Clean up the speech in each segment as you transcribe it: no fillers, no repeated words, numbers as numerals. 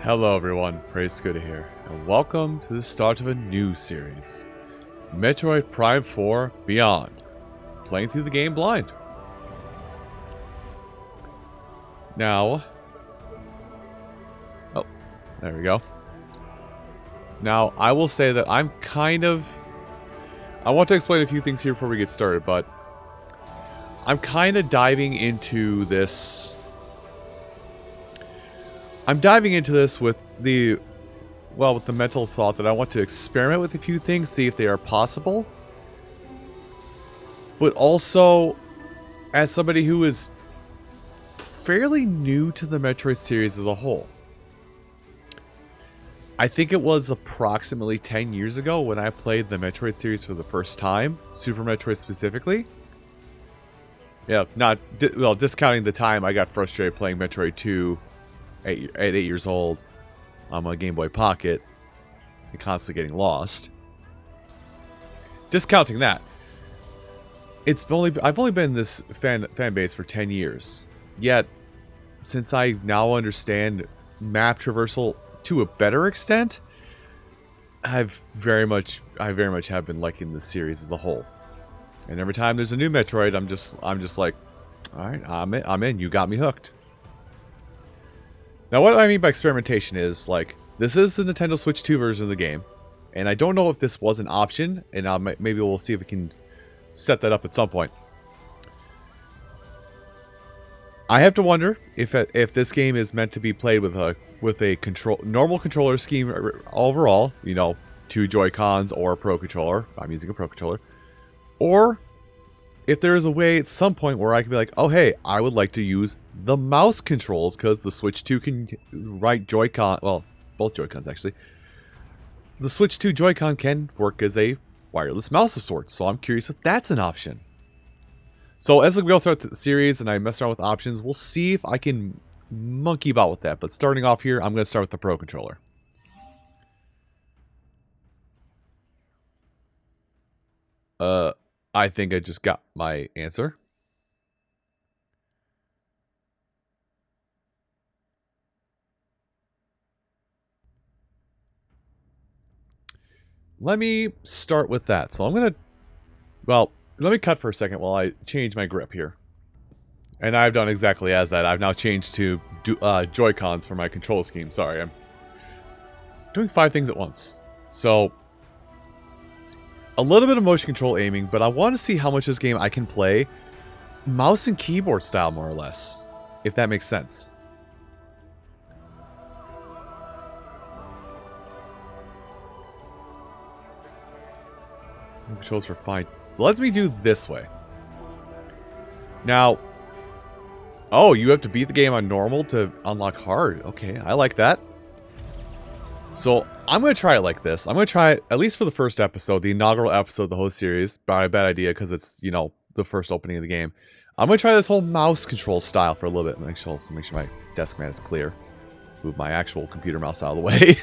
Hello everyone, Praise Good here, and welcome to the start of a new series, Metroid Prime 4 Beyond, playing through the game blind. Now, oh, there we go. Now, I will say that I want to explain a few things here before we get started, but I'm kind of diving into this with the mental thought that I want to experiment with a few things, see if they are possible. But also, as somebody who is fairly new to the Metroid series as a whole. I think it was approximately 10 years ago when I played the Metroid series for the first time, Super Metroid specifically. Yeah, discounting the time I got frustrated playing Metroid 2 at 8 years old on my Game Boy Pocket and constantly getting lost. Discounting that, I've only been in this fan base for 10 years. Yet, since I now understand map traversal to a better extent, I very much have been liking this series as a whole. And every time there's a new Metroid, I'm just like, all right, I'm in. You got me hooked. Now, what I mean by experimentation is, like, this is the Nintendo Switch 2 version of the game, and I don't know if this was an option, and maybe we'll see if we can set that up at some point. I have to wonder if this game is meant to be played with a normal controller scheme overall, you know, 2 Joy-Cons or a Pro Controller. I'm using a Pro Controller. Or if there is a way at some point where I can be like, oh hey, I would like to use the mouse controls because the Switch 2 can write Joy-Con, well, both Joy-Cons actually. The Switch 2 Joy-Con can work as a wireless mouse of sorts, so I'm curious if that's an option. So as we go throughout the series and I mess around with options, we'll see if I can monkey about with that. But starting off here, I'm going to start with the Pro Controller. I think I just got my answer. Let me start with that. So I'm going to, well, let me cut for a second while I change my grip here. And I've done exactly as that. I've now changed to Joy-Cons for my control scheme. Sorry, I'm doing 5 things at once. So, a little bit of motion control aiming, but I want to see how much this game I can play mouse and keyboard style, more or less. If that makes sense. Controls are fine. Let me do this way. Now, oh, you have to beat the game on normal to unlock hard. Okay, I like that. So, I'm going to try it like this. I'm going to try it, at least for the first episode, the inaugural episode of the whole series. Probably a bad idea because it's, you know, the first opening of the game. I'm going to try this whole mouse control style for a little bit. Make sure my desk mat is clear. Move my actual computer mouse out of the way.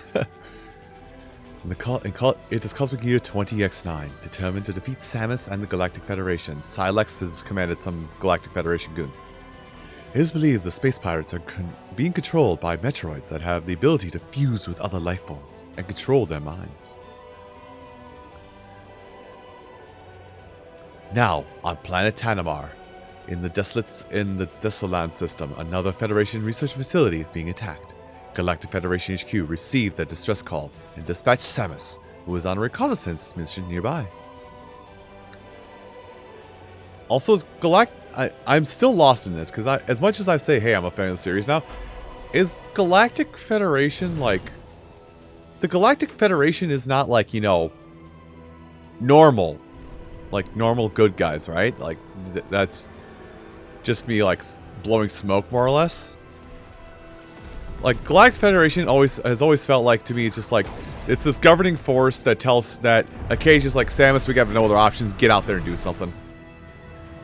It is Cosmic Year 20X9, determined to defeat Samus and the Galactic Federation. Silex has commanded some Galactic Federation goons. It is believed the space pirates are being controlled by Metroids that have the ability to fuse with other life forms and control their minds. Now, on planet Tanamar, in the Desolan system, another Federation research facility is being attacked. Galactic Federation HQ received their distress call and dispatched Samus, who was on a reconnaissance mission nearby. Also, is I'm still lost in this, because as much as I say, hey, I'm a fan of the series now, is Galactic Federation, like... The Galactic Federation is not like, you know, normal. Like, normal good guys, right? Like, that's just me, like, blowing smoke, more or less. Like, Galactic Federation has always felt like, to me, it's just like, it's this governing force that tells, that occasionally is like, Samus, we got no other options, get out there and do something.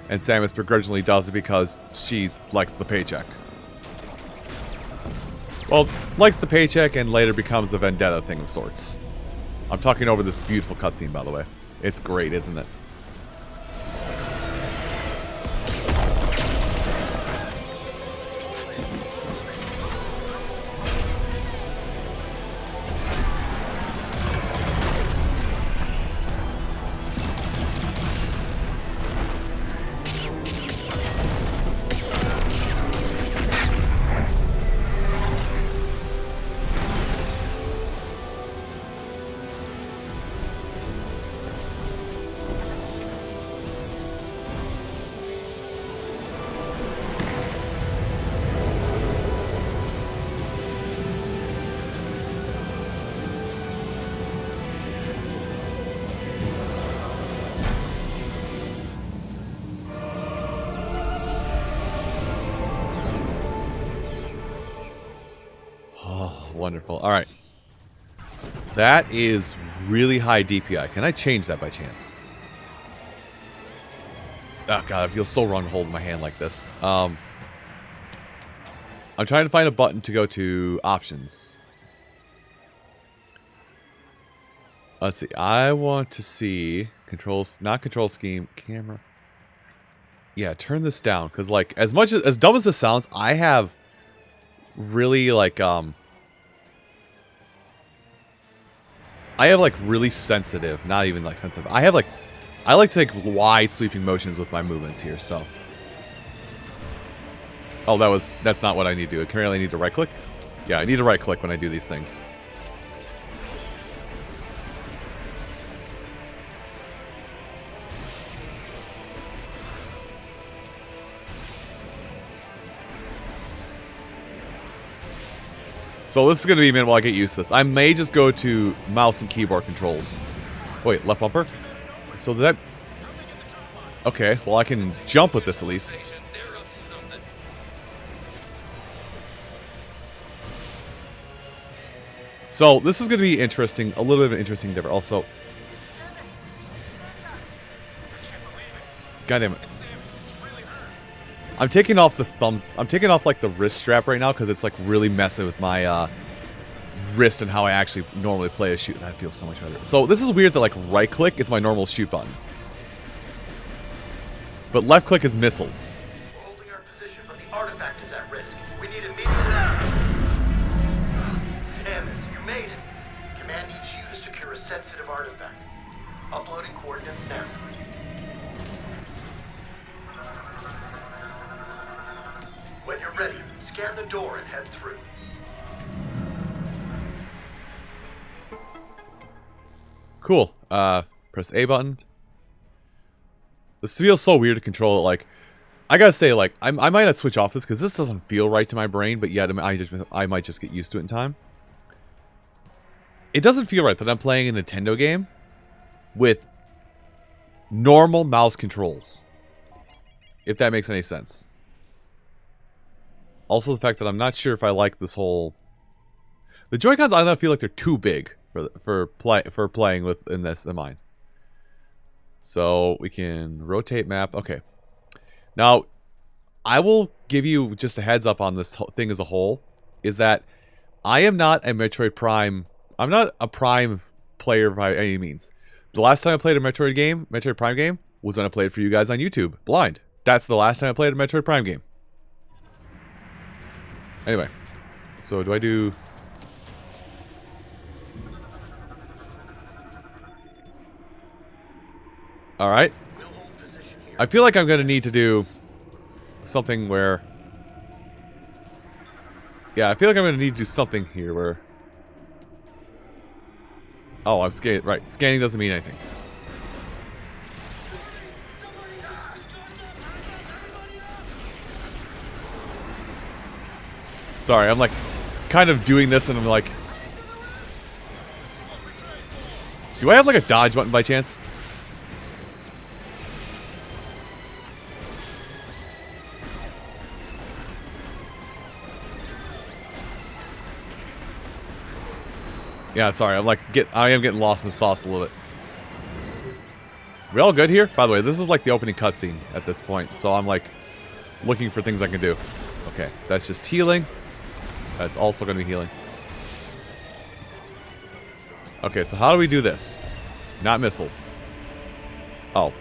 And Samus begrudgingly does it because she likes the paycheck. Well, likes the paycheck and later becomes a vendetta thing of sorts. I'm talking over this beautiful cutscene, by the way. It's great, isn't it? Wonderful. All right. That is really high DPI. Can I change that by chance? Oh god, it feels so wrong to hold my hand like this. I'm trying to find a button to go to options. Let's see. I want to see controls, not control scheme, camera. Yeah, turn this down because, like, as dumb as this sounds, I have really like really sensitive, not even like sensitive. I like to take wide sweeping motions with my movements here, so. Oh, that's not what I need to do. Apparently I need to right click? Yeah, I need to right click when I do these things. So this is going to be a minute while I get used to this. I may just go to mouse and keyboard controls. Wait, left bumper? So that... Okay, well I can jump with this at least. So this is going to be interesting, a little bit of an interesting difference. Also... God damn it. I'm taking off the I'm taking off like the wrist strap right now because it's like really messing with my wrist and how I actually normally play a shoot. That feels so much better. So this is weird that like right click is my normal shoot button, but left click is missiles. We're holding our position, but the artifact is at risk. We need immediate. Samus, you made it. Command needs you to secure a sensitive artifact. Uploading coordinates now. When you're ready, scan the door and head through. Cool. Press A button. This feels so weird to control it. Like, I gotta say, like, I might not switch off this because this doesn't feel right to my brain, but yet I might just get used to it in time. It doesn't feel right that I'm playing a Nintendo game with normal mouse controls. If that makes any sense. Also, the fact that I'm not sure if I like this whole... The Joy-Cons, I don't feel like they're too big for playing with in this in mind. So, we can rotate map. Okay. Now, I will give you just a heads up on this thing as a whole. Is that I am not a Metroid Prime... I'm not a Prime player by any means. The last time I played a Metroid Prime game, was when I played for you guys on YouTube. Blind. That's the last time I played a Metroid Prime game. Anyway, so do I do... Alright. I feel like I'm going to need to do something where... Yeah, I feel like I'm going to need to do something here where... Oh, I'm scanning. Right, scanning doesn't mean anything. Sorry, I'm like kind of doing this and I'm like... Do I have like a dodge button by chance? Yeah, sorry, I am getting lost in the sauce a little bit. We all good here? By the way, this is like the opening cutscene at this point, so I'm like looking for things I can do. Okay, that's just healing. That's also going to be healing. Okay, so how do we do this? Not missiles. Oh.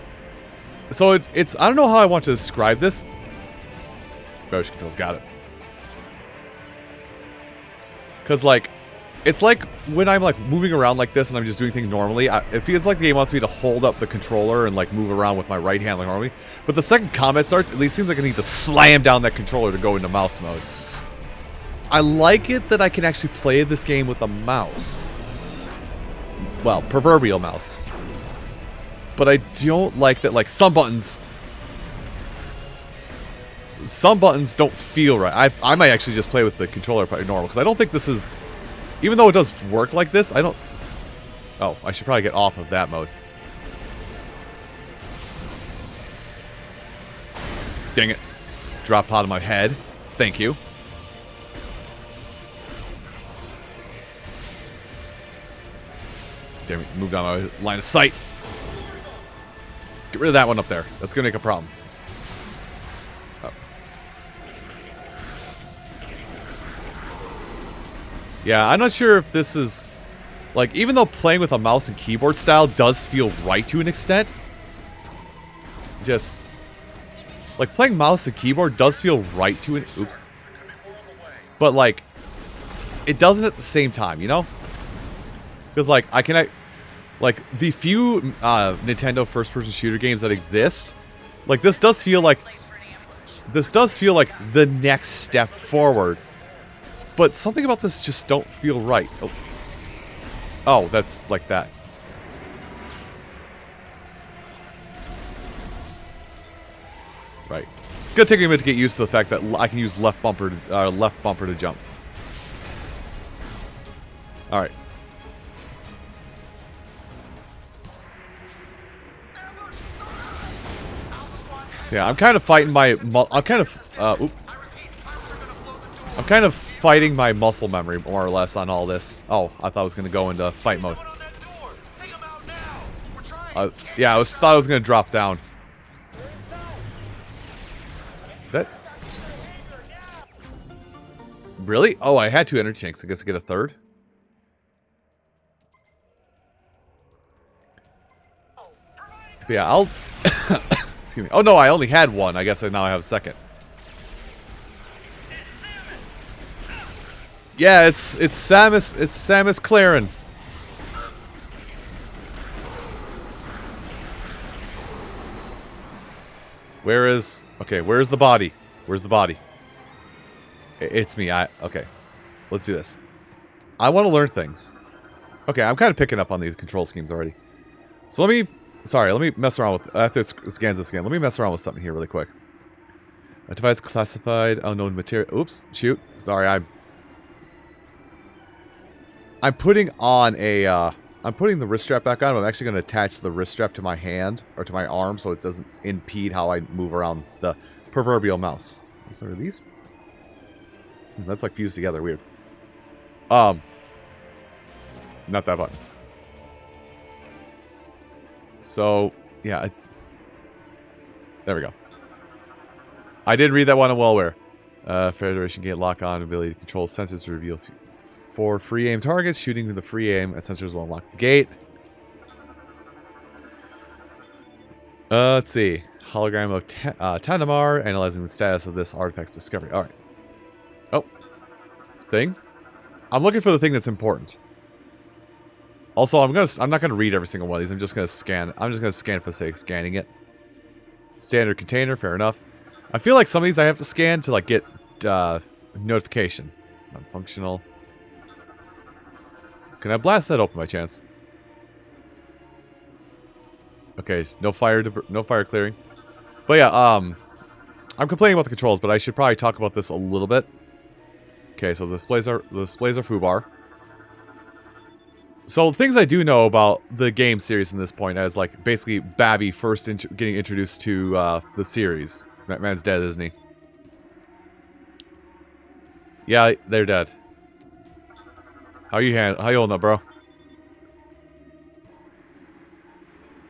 So it's... I don't know how I want to describe this. Motion controls, got it. Because, like... It's like when I'm, like, moving around like this and I'm just doing things normally. It feels like the game wants me to hold up the controller and, like, move around with my right hand like normally. But the second combat starts, at least seems like I need to slam down that controller to go into mouse mode. I like it that I can actually play this game with a mouse. Well, proverbial mouse. But I don't like that, like, some buttons don't feel right. I might actually just play with the controller probably normal, because I don't think this is... Even though it does work like this, I don't... Oh, I should probably get off of that mode. Dang it. Drop out of my head. Thank you. damn it. Moved on my line of sight. Get rid of that one up there. That's going to make a problem. Oh. Yeah, I'm not sure if this is... Like, even though playing with a mouse and keyboard style does feel right to an extent, just... Like, playing mouse and keyboard does feel right to an... Oops. But, like, it doesn't at the same time, you know? Because, like, I can... Like, the few Nintendo first-person shooter games that exist, like, this does feel like the next step forward. But something about this just don't feel right. Oh, that's like that. Right. It's gonna take me a minute to get used to the fact that I can use left bumper to jump. All right. So yeah, I'm kind of fighting my. I'm kind of fighting my muscle memory more or less on all this. Oh, I thought I was gonna go into fight mode. Yeah, thought I was gonna drop down. That really? Oh, I had 2 energy tanks. I guess I get a third. But yeah, I'll. Excuse me. Oh no, I only had 1. I guess now I have a second. Yeah, it's Samus. It's Samus Claren. Where's the body? Where's the body? It's me. Okay. Let's do this. I want to learn things. Okay, I'm kind of picking up on these control schemes already. So let me mess around with... After it scans this again, let me mess around with something here really quick. A device classified, unknown material... Oops, shoot. Sorry, I'm putting on a... I'm putting the wrist strap back on, but I'm actually going to attach the wrist strap to my hand, or to my arm, so it doesn't impede how I move around the proverbial mouse. So are these... That's like fused together, weird. Not that button. So, yeah. There we go. I did read that one on Wellware. Federation gate lock on, ability to control sensors to reveal... For free aim targets, shooting with the free aim and sensors will unlock the gate. Let's see. Hologram of Tanamar, analyzing the status of this artifact's discovery. Alright. Oh. Thing? I'm looking for the thing that's important. Also, I'm not gonna read every single one of these. I'm just gonna scan. I'm just gonna scan for the sake of scanning it. Standard container, fair enough. I feel like some of these I have to scan to like get notification. Non-functional. Can I blast that open by chance? Okay, no fire clearing. But yeah, I'm complaining about the controls, but I should probably talk about this a little bit. Okay, so the displays are foobar. So things I do know about the game series in this point, as like basically Babby first getting introduced to the series. That man's dead, isn't he? Yeah, they're dead. How you holding up, bro?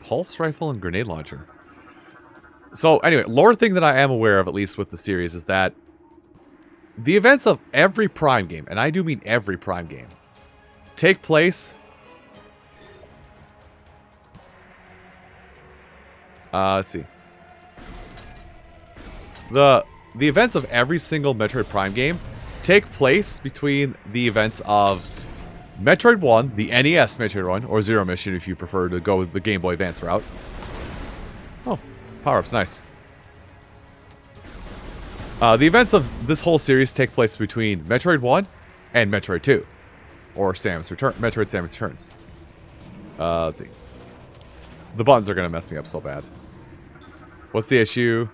Pulse rifle and grenade launcher. So anyway, lore thing that I am aware of, at least with the series, is that the events of every Prime game, and I do mean every Prime game, take place... let's see. The events of every single Metroid Prime game take place between the events of Metroid 1, the NES Metroid 1, or Zero Mission if you prefer to go with the Game Boy Advance route. Oh, power-ups, nice. The events of this whole series take place between Metroid 1 and Metroid 2. Or Metroid Samus Returns. Let's see. The buttons are going to mess me up so bad. What's the issue?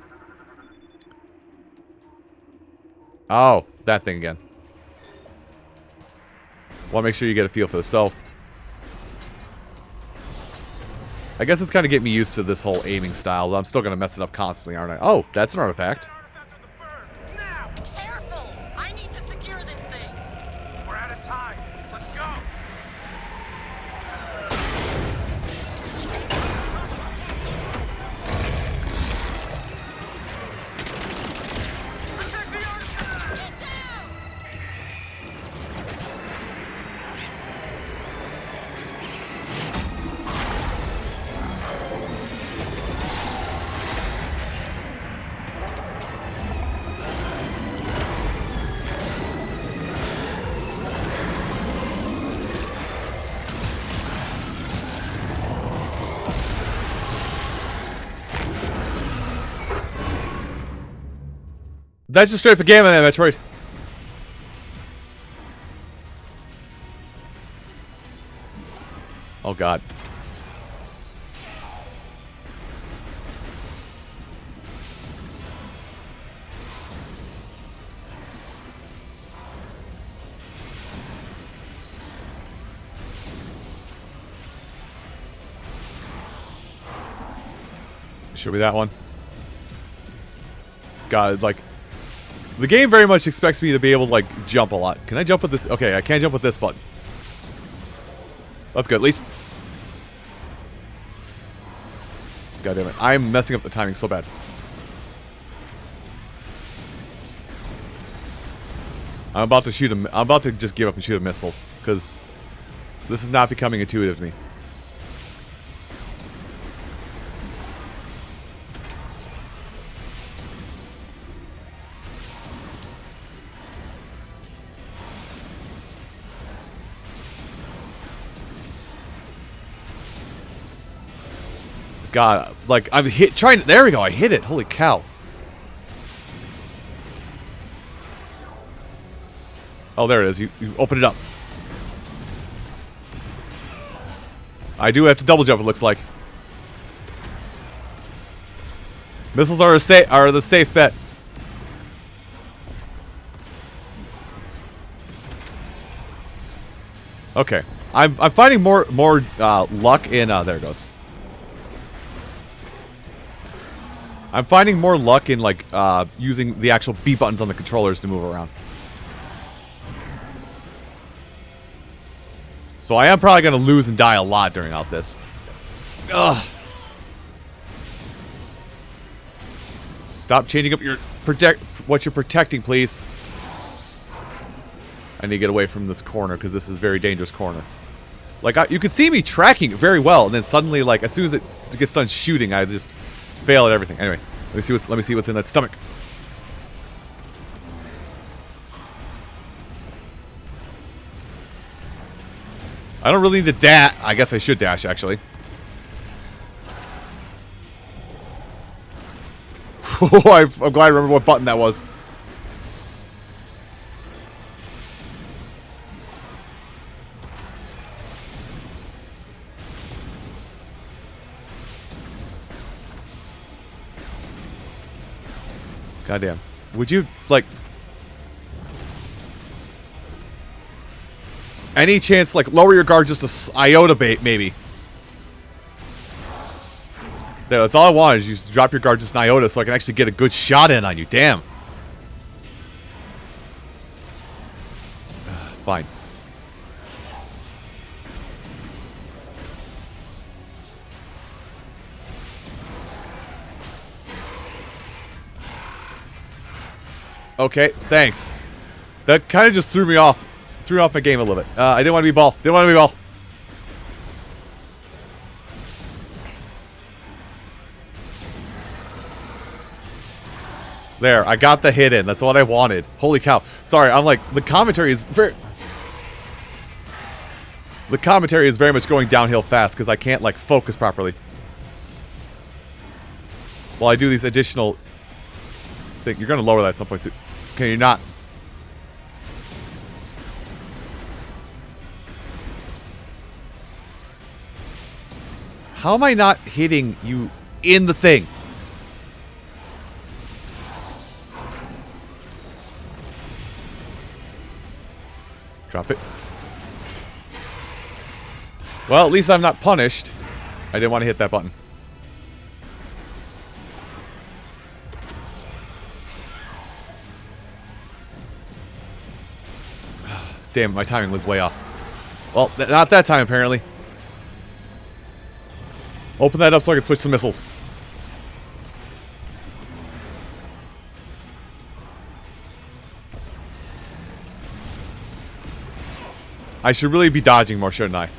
Oh, that thing again. Want to make sure you get a feel for this. So, I guess it's kind of getting me used to this whole aiming style. But I'm still going to mess it up constantly, aren't I? Oh, that's an artifact. Now, careful! I need to secure this thing. We're out of time. Let's go. That's just straight up a game, man, Metroid. Oh god. Should be that one. God, like, the game very much expects me to be able to, like, jump a lot. Can I jump with this? Okay, I can't jump with this button. That's good, at least. God damn it. I'm messing up the timing so bad. I'm about to shoot I'm about to just give up and shoot a missile, because this is not becoming intuitive to me. God, like, I'm trying, there we go, I hit it, holy cow. Oh, there it is, you open it up. I do have to double jump, it looks like. Missiles are the safe bet. Okay, I'm finding more luck in, there it goes. I'm finding more luck in, like, using the actual B buttons on the controllers to move around. So I am probably going to lose and die a lot during all this. Ugh. Stop changing up your what you're protecting, please. I need to get away from this corner, because this is a very dangerous corner. Like, you can see me tracking it very well, and then suddenly, like, as soon as it gets done shooting, I just fail at everything. Anyway, let me see what's in that stomach. I don't really need to dash. I guess I should dash, actually. I'm glad I remember what button that was. Goddamn. Would you, like... Any chance, like, lower your guard just a iota bait, maybe. There, that's all I want, is you just drop your guard just an iota so I can actually get a good shot in on you. Damn. Fine. Okay, thanks. That kind of just threw me off. Threw off my game a little bit. I didn't want to be ball. Didn't want to be ball. There, I got the hit in. That's what I wanted. Holy cow. Sorry, I'm like, the commentary is very... The commentary is very much going downhill fast because I can't, like, focus properly. While I do these additional... You're going to lower that at some point soon. Okay, you're not. How am I not hitting you in the thing? Drop it. Well, at least I'm not punished. I didn't want to hit that button. Damn, my timing was way off. Well, not that time, apparently. Open that up so I can switch some missiles. I should really be dodging more, shouldn't I?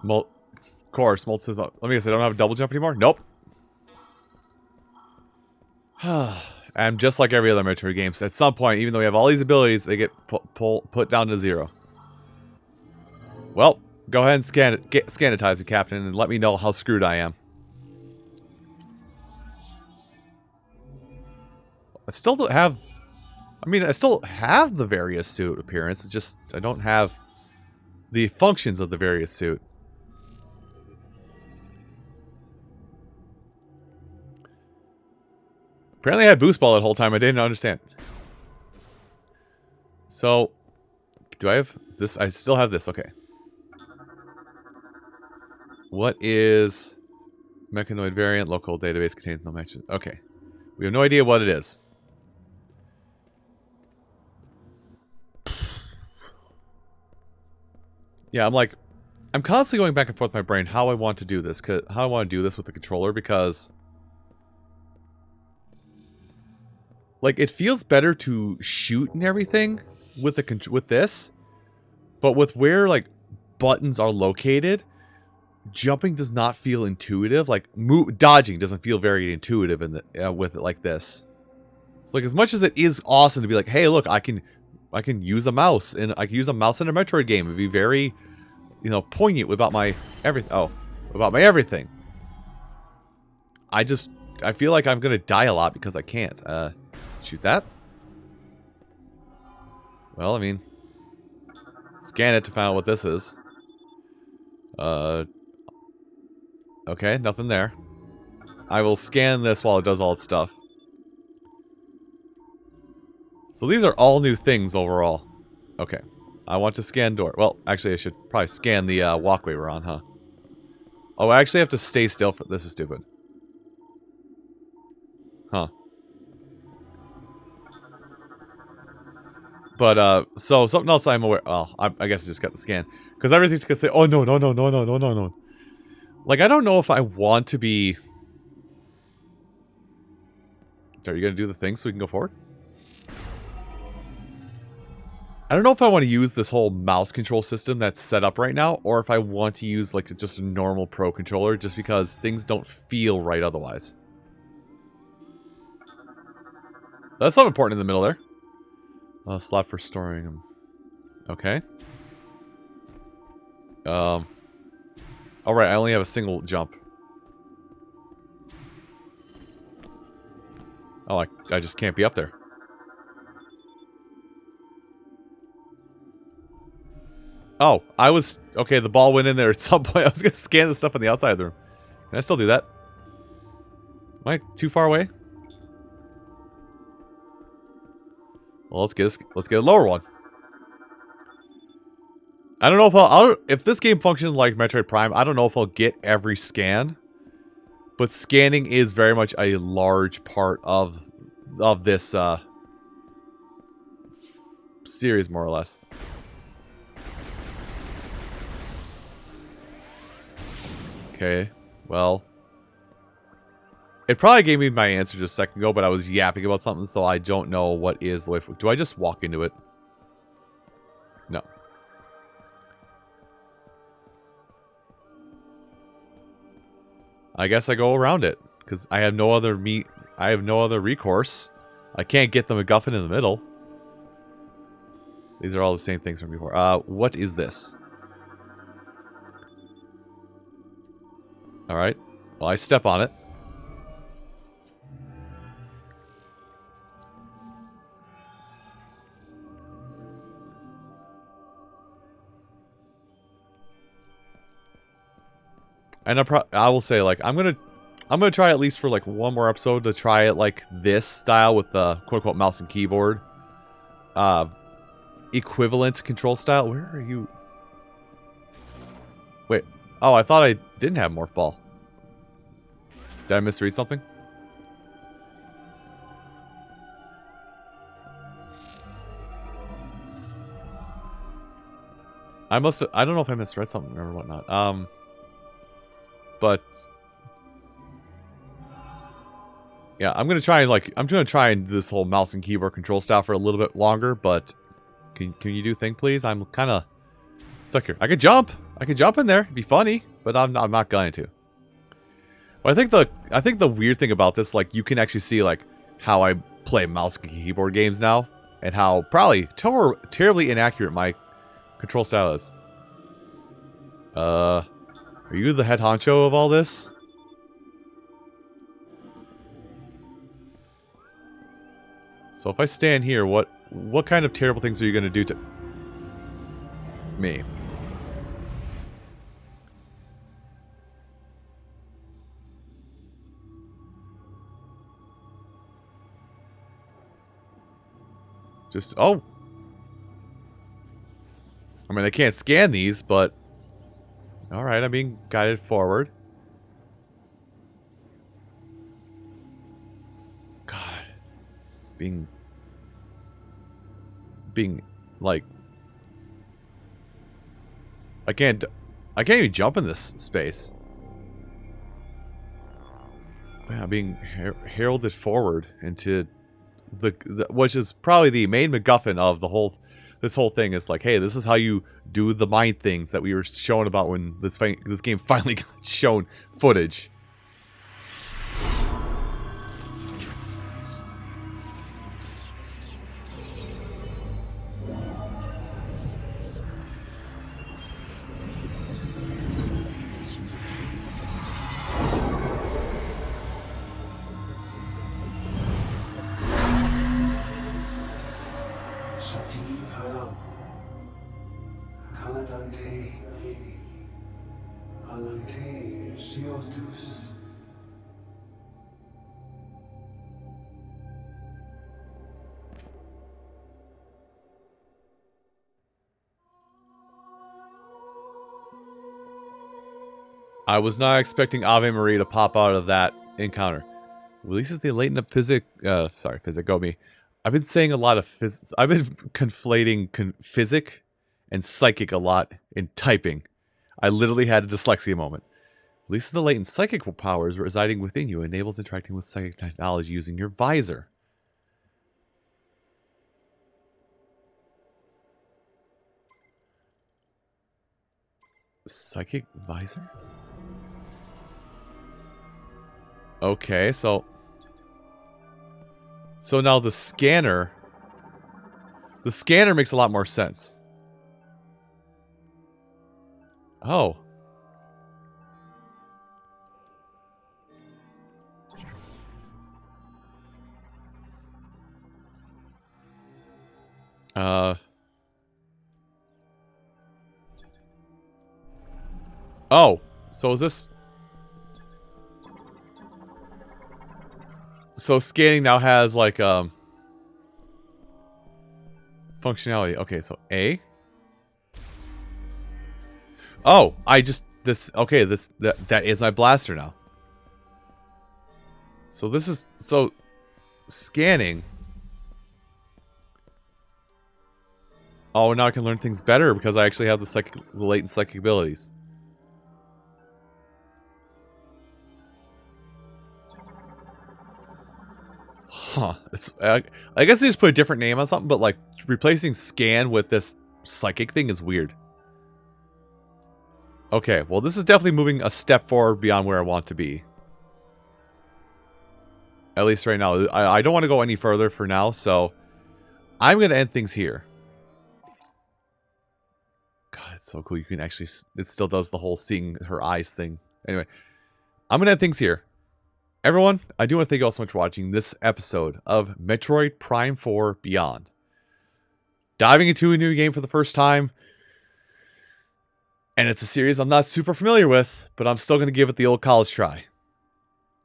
Of course, Molt says, let me guess, I don't have a double jump anymore? Nope. And just like every other Metroid games, at some point, even though we have all these abilities, they get put down to 0. Well, go ahead and sanitize me, Captain, and let me know how screwed I am. I still don't have... I mean, I still have the various suit appearance. It's just, I don't have the functions of the various suit. Apparently I had boost ball that whole time. I didn't understand. So, do I have this? I still have this. Okay. What is mechanoid variant? Local database contains no matches. Okay. We have no idea what it is. Yeah, I'm constantly going back and forth in my brain how I want to do this, how I want to do this with the controller, because like it feels better to shoot and everything with this, but with where like buttons are located, jumping does not feel intuitive. Like dodging doesn't feel very intuitive in the with it like this. So like as much as it is awesome to be like, hey, look, I can use a mouse, and I can use a mouse in a Metroid game. It'd be very, you know, poignant about my everything. Oh, about my everything. I feel like I'm gonna die a lot because I can't. Shoot that. Well, I mean, scan it to find out what this is. Okay, nothing there. I will scan this while it does all its stuff. So these are all new things overall. Okay. I want to scan door. Well, actually I should probably scan the walkway we're on, huh? Oh, I actually have to stay still for this. Is stupid. Huh. But, so something else I'm aware... Well, I guess I just got the scan. Because everything's gonna say, oh no, no, no, no, no, no, no, no. Like, I don't know if I want to be... Are you gonna do the thing so we can go forward? I don't know if I want to use this whole mouse control system that's set up right now, or if I want to use like just a normal Pro controller, just because things don't feel right otherwise. That's not important in the middle there. Slot for storing them. Okay. Alright, I only have a single jump. Oh, I just can't be up there. Oh, I was... Okay, the ball went in there at some point. I was going to scan the stuff on the outside of the room. Can I still do that? Am I too far away? Well, let's get a lower one. I don't know if if this game functions like Metroid Prime, I don't know if I'll get every scan. But scanning is very much a large part of this series, more or less. Okay, well, it probably gave me my answer just a second ago, but I was yapping about something, so I don't know what is the way forward. Do I just walk into it? No. I guess I go around it, because I have no other recourse. I can't get the McGuffin in the middle. These are all the same things from before. What is this? Alright. Well, I step on it. And I will say, like, I'm gonna try at least for like one more episode to try it like this style with the quote-unquote mouse and keyboard equivalent control style. Where are you? Wait. Oh, I thought I didn't have Morph Ball. Did I misread something? I don't know if I misread something or whatnot. But yeah, I'm gonna try and do this whole mouse and keyboard control style for a little bit longer, but Can you do thing, please? I'm kind of stuck here. I could jump. I could jump in there. It'd be funny, but I'm not going to. Well, I think the weird thing about this, like, you can actually see like how I play mouse and keyboard games now, and how probably terribly inaccurate my control style is. Are you the head honcho of all this? So if I stand here, what kind of terrible things are you going to do to me? Just, oh. I mean, I can't scan these, but... Alright, I'm being guided forward. God. Being, like... I can't even jump in this space. Yeah, I'm being heralded forward into... which is probably the main MacGuffin of this whole thing. Is like, hey, this is how you do the mind things that we were shown about when this game finally got shown footage. I was not expecting Ave Maria to pop out of that encounter. Releases the latent physic. Physic. Go me. I've been saying a lot of I've been conflating physic and psychic a lot in typing. I literally had a dyslexia moment. Releases the latent psychic powers residing within you, enables interacting with psychic technology using your visor. Psychic visor? Okay, so now the scanner makes a lot more sense. Oh. Oh, so is this... So scanning now has like functionality. Okay, so A. Oh, that is my blaster now. So this is scanning. Oh, now I can learn things better because I actually have the latent psychic abilities. Huh. I guess they just put a different name on something, but like replacing scan with this psychic thing is weird. Okay, well this is definitely moving a step forward beyond where I want to be. At least right now. I don't want to go any further for now, so I'm going to end things here. God, it's so cool. You can actually... It still does the whole seeing her eyes thing. Anyway, I'm going to end things here. Everyone, I do want to thank you all so much for watching this episode of Metroid Prime 4 Beyond. Diving into a new game for the first time. And it's a series I'm not super familiar with, but I'm still going to give it the old college try.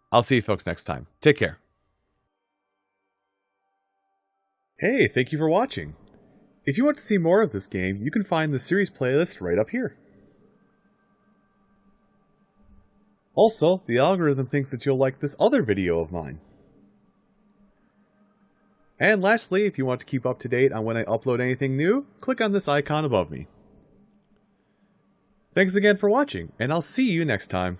I'll see you folks next time. Take care. Hey, thank you for watching. If you want to see more of this game, you can find the series playlist right up here. Also, the algorithm thinks that you'll like this other video of mine. And lastly, if you want to keep up to date on when I upload anything new, click on this icon above me. Thanks again for watching, and I'll see you next time.